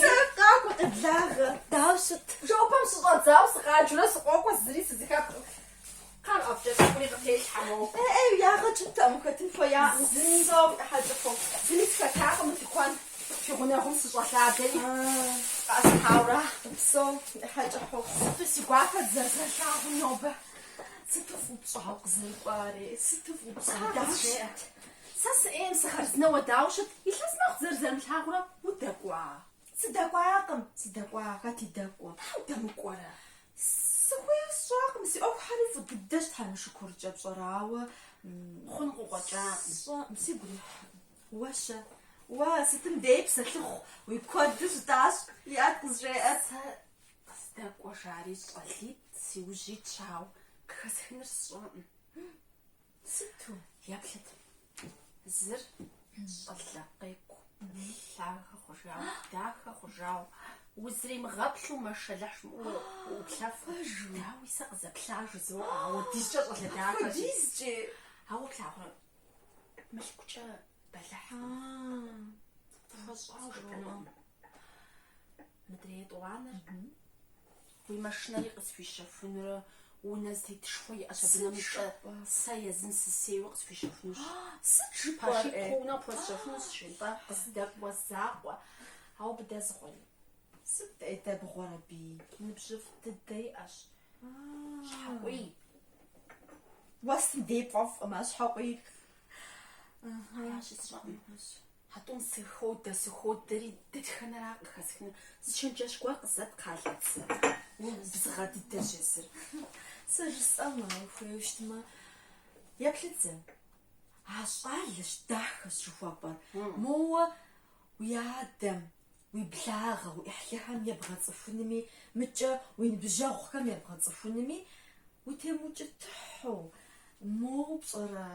Сакъакъуэ къеблагъэ. Дауэ щыт? Жопэм сыщӏэдзауэ сыкъаджэрэ сыкъокӏуэ зыри сызыхэпӏ. Къар ӏэфӏкӏэ сыкъури къытелъхьэмэ. ягъэ чытам хэтын хуея. Зыри хьэкӏыфу. Зыри схэтакъым тыкуэн. Фи гъунэгъум сыщӏэлъадэри. Къасхьауэ. Псом хьэкӏыхьу. Сыту си гуапэ зэрызэлъагъум нобэ. Сыту фыупщӏауэ къызэрыкӏуари. Сыту фыупщӏауэ. Дашэт. Сэ сыӏейм сыхъэрзнэуэ дауэ щыт? Илъэс нэхъ зэрызэрымылъагъурэ удэкӏуа. Сыдэкӏуакъым. Сыдэкӏуа. Хэт идэкӏуэ? Удэмыкӏуэрэ. Сыхуей сщӏакъым. Си ӏуэхухьэри фӏы дыдэщ Тхьэмыщыкӏуркӏэ пщӏэрауэ. Хъун къыкъуэкӏа. Сигу ирихь. Уэщэ. Уэ сытым дей псэлъыхъу. Уи куэду щытащ. Яд къызжеӏэ. Сэ къыздэкӏуэжари щӏэлитӏ, си ужьитӏ щауэ. Хэсхыныр сщӏэӏым. Сыту? Еплъыт. Зыр щӏэлэ къекӏу. Лъагэ хъужауэ, дахэ хъужауэ. Узэримыгъэплъу мэшэлэхь уплъэф. Дауи сэ къызэплъажу зыуэ. Ауэ дизкӏэ щӏэлэ дахэ. Худизкӏи. Ауэ плъагъурэ. Мылъкучӏэ бэлыхь. Фэщӏауэ жыпӏэнукъым. Мыдрей тӏуанэр. Уи машинэри къысхуищэфынурэ, унэ зытетышхуэ иӏэщ абы нэмыщӏэ. Сэ езым сысейуэ къысхуищэфынущ. Сыт Пащи жыпӏэр? пхъуунэ пхуэсщэфыну сыщӏитӏэ. Къыздэкӏуэ закъуэ. Ауэ быдэ зыгъуэни. Сыт дебгъуэр абы? Ныбжьыфӏ дыдэ иӏэщ. Щхьэкъуий. Уэсым дей пфӏэфӏкъым, а щхьэкъуий. Ящи сщӏэӏым. Хьэтӏум сыходэри дэтхэнэра къыхэсхыныр. Зычэнджэщ гуэр къызэт кхъалэцыр. Бзыгъэ дыдэщ езыр. Сэ жысӏэмэ, ухуейуэ щытмэ. Еплъыдзэ. А щӏалэщ, дахэщ жыхуэпӏэр. Моуэ уи адэм, уи благъэ, уи ӏыхьлыхэм ебгъэцӏыхунми, мыкӏэ уи ныбжьэгъухэм ебгъэцӏыхунми, утемыукӏытыхьу. Моуэ пщӏэрэ.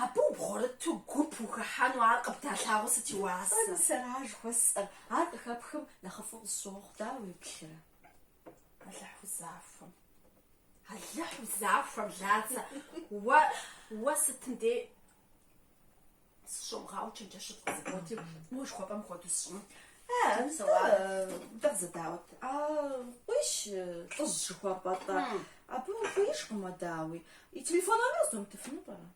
Абы убгъурыту гуп ухыхьэну ар къыбдалъагъуу сыт иуасэ? Сара жыхуэсӏэр. Ар къыхэпхым нэхъыфӏу къысщохъу. Дауэ уеплъырэ? Алыхь узафэм. Алыхь узафэм, ладзэ. Уэ сытым дей сыщӏумыгъауэ чэнджэщыфӏ къызыкӏуэти, уэ жыхуэпӏэм хуэдэу сщӏын. Дэгъзэдауэт. Къуищ лӏыжь жыхуэпӏэ-тӏэ. Абы ухуеишкъымэ, дауи. И телефон номер зумытыфыну пӏэрэ?